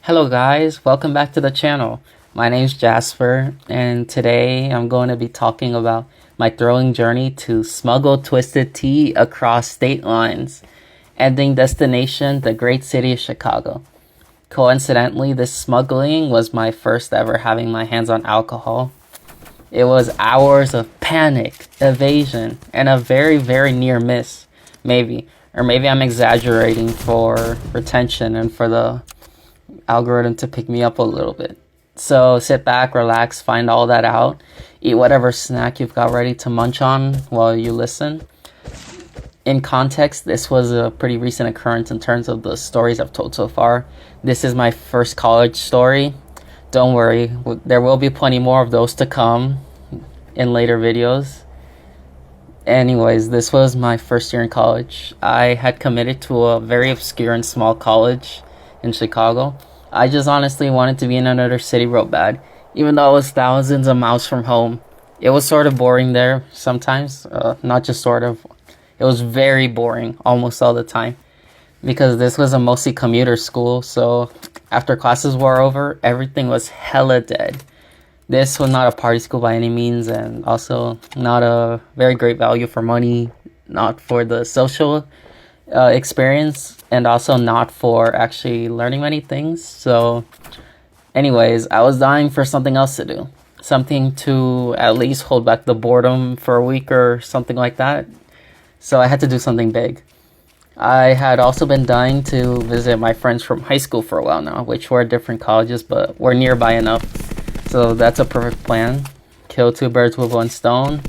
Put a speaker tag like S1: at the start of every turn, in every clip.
S1: Hello guys, welcome back to the channel. My name's Jasper and today I'm going to be talking about my thrilling journey to smuggle twisted tea across state lines, ending destination the great city of Chicago. Coincidentally, this smuggling was my first ever having my hands on alcohol. It was hours of panic, evasion, and a very near miss, maybe. Or maybe I'm exaggerating for retention and for the algorithm to pick me up a little bit. So sit back, relax, find all that out, eat whatever snack you've got ready to munch on while you listen. In context, this was a pretty recent occurrence in terms of the stories I've told so far. This is my first college story. Don't worry, there will be plenty more of those to come in later videos. Anyways, this was my first year in college. I had committed to a very obscure and small college in Chicago. I just honestly wanted to be in another city real bad, even though it was thousands of miles from home. It was sort of boring there sometimes, not just sort of. It was very boring almost all the time because this was a mostly commuter school, so after classes were over, everything was hella dead. This was not a party school by any means, and also not a very great value for money, not for the social experience, and also not for actually learning many things. So anyways, I was dying for something else to do, something to at least hold back the boredom for a week or something like that. So I had to do something big. I had also been dying to visit my friends from high school for a while now, which were at different colleges, but were nearby enough. So that's a perfect plan. Kill two birds with one stone.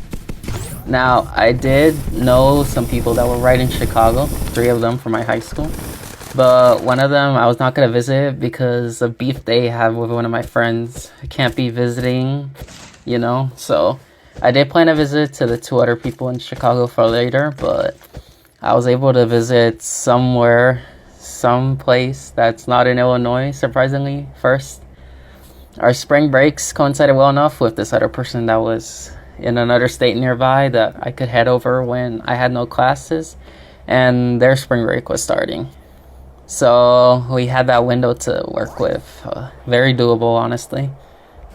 S1: Now, I did know some people that were right in Chicago, 3 of them from my high school. But one of them I was not going to visit because of beef they have with one of my friends. I can't be visiting, So I did plan a visit to the 2 other people in Chicago for later, but I was able to visit someplace that's not in Illinois, surprisingly, first. Our spring breaks coincided well enough with this other person that was in another state nearby that I could head over when I had no classes, and their spring break was starting. So we had that window to work with. Very doable, honestly.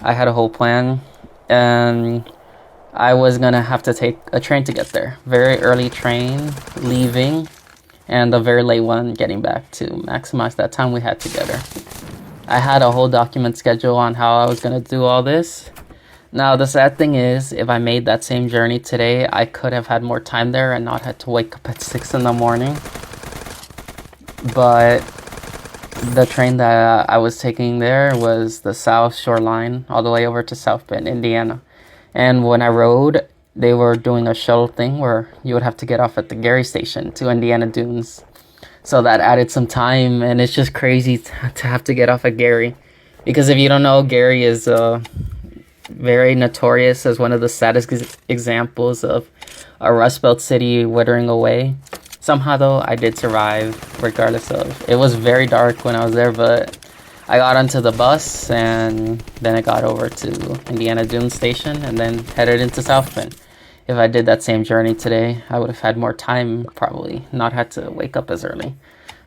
S1: I had a whole plan, and I was gonna have to take a train to get there. Very early train leaving, and a very late one getting back to maximize that time we had together. I had a whole document schedule on how I was gonna do all this. Now, the sad thing is, if I made that same journey today, I could have had more time there and not had to wake up at 6 in the morning. But the train that I was taking there was the South Shore line all the way over to South Bend, Indiana. And when I rode, they were doing a shuttle thing where you would have to get off at the Gary station to Indiana Dunes. So that added some time, and it's just crazy to have to get off at Gary. Because if you don't know, Gary is very notorious as one of the saddest examples of a Rust Belt city withering away. Somehow, though, I did survive, regardless of... It was very dark when I was there, but I got onto the bus, and then I got over to Indiana Dunes Station, and then headed into South Bend. If I did that same journey today, I would have had more time, probably, not had to wake up as early.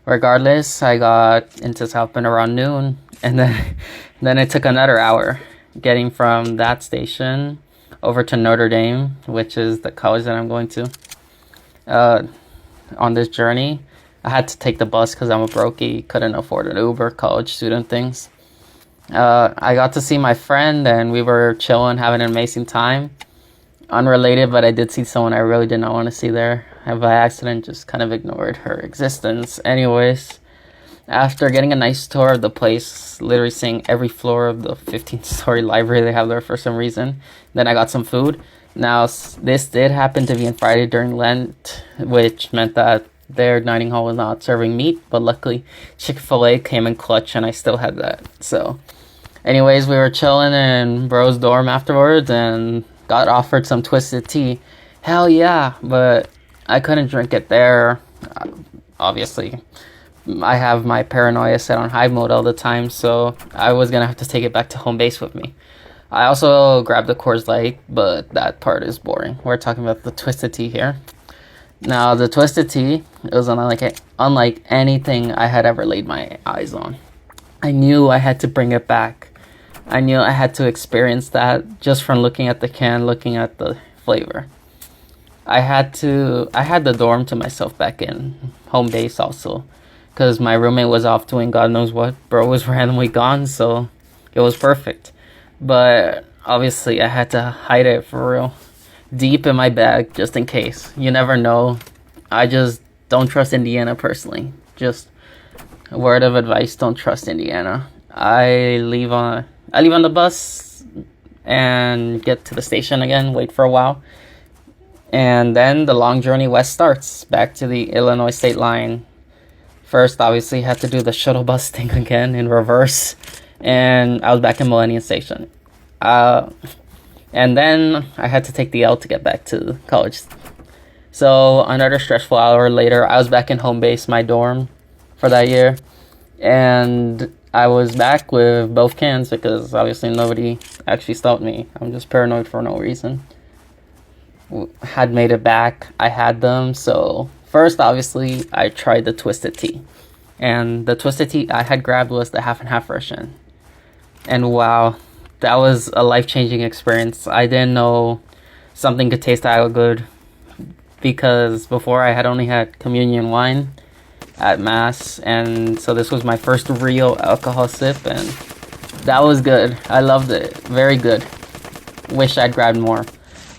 S1: Regardless, I got into South Bend around noon, and then it took another hour getting from that station over to Notre Dame, which is the college that I'm going to. On this journey, I had to take the bus because I'm a brokey, couldn't afford an Uber, college student things. I got to see my friend, and we were chilling, having an amazing time. Unrelated, but I did see someone I really did not want to see there. I by accident just kind of ignored her existence. Anyways, after getting a nice tour of the place, literally seeing every floor of the 15-story library they have there for some reason, then I got some food. Now, this did happen to be on Friday during Lent, which meant that their dining hall was not serving meat, but luckily Chick-fil-A came in clutch and I still had that. So anyways, we were chilling in bro's dorm afterwards and got offered some twisted tea. Hell yeah, but I couldn't drink it there. Obviously, I have my paranoia set on high mode all the time, so I was gonna have to take it back to home base with me. I also grabbed the Coors Light, but that part is boring. We're talking about the twisted tea here. Now, the twisted tea was unlike anything I had ever laid my eyes on. I knew I had to bring it back. I knew I had to experience that just from looking at the can, looking at the flavor. I had the dorm to myself back in home base also, because my roommate was off doing God knows what. Bro was randomly gone, so it was perfect. But obviously I had to hide it for real, deep in my bag, just in case. You never know. I just don't trust Indiana personally. Just a word of advice: don't trust Indiana. I leave on the bus and get to the station again, wait for a while, and then the long journey west starts, back to the Illinois state line. First, obviously, had to do the shuttle bus thing again in reverse, and I was back in Millennium Station. And then I had to take the L to get back to college. So another stressful hour later, I was back in home base, my dorm, for that year, and I was back with both cans because obviously nobody actually stopped me. I'm just paranoid for no reason. Had made it back. I had them. So first, obviously, I tried the Twisted Tea. And the Twisted Tea I had grabbed was the half and half version. And wow, that was a life-changing experience. I didn't know something could taste that good, because before I had only had communion wine at mass, and so this was my first real alcohol sip, and that was good. I loved it. Very good. Wish I'd grabbed more.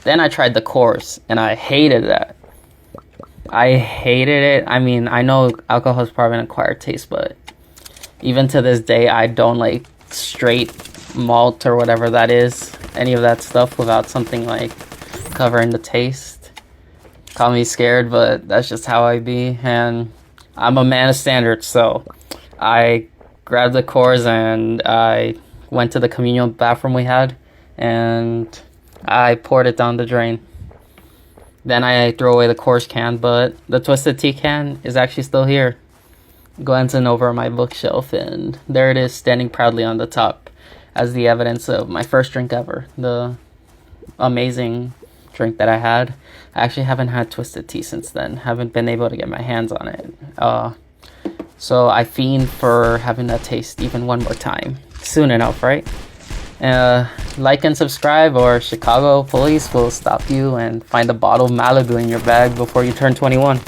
S1: Then I tried the Coors, and I hated that. I hated it. I mean, I know alcohol is probably an acquired taste, but even to this day, I don't like straight malt or whatever that is, any of that stuff, without something like covering the taste. Call me scared, but that's just how I be, and I'm a man of standards. So I grabbed the Coors and I went to the communal bathroom we had, and I poured it down the drain. Then I threw away the Coors can, but the Twisted Tea can is actually still here, glancing over my bookshelf, and there it is, standing proudly on the top as the evidence of my first drink ever, the amazing drink that I had. I actually haven't had Twisted Tea since then. Haven't been able to get my hands on it. So I fiend for having that taste even one more time. Soon enough, right? Like and subscribe, or Chicago police will stop you and find a bottle of Malibu in your bag before you turn 21.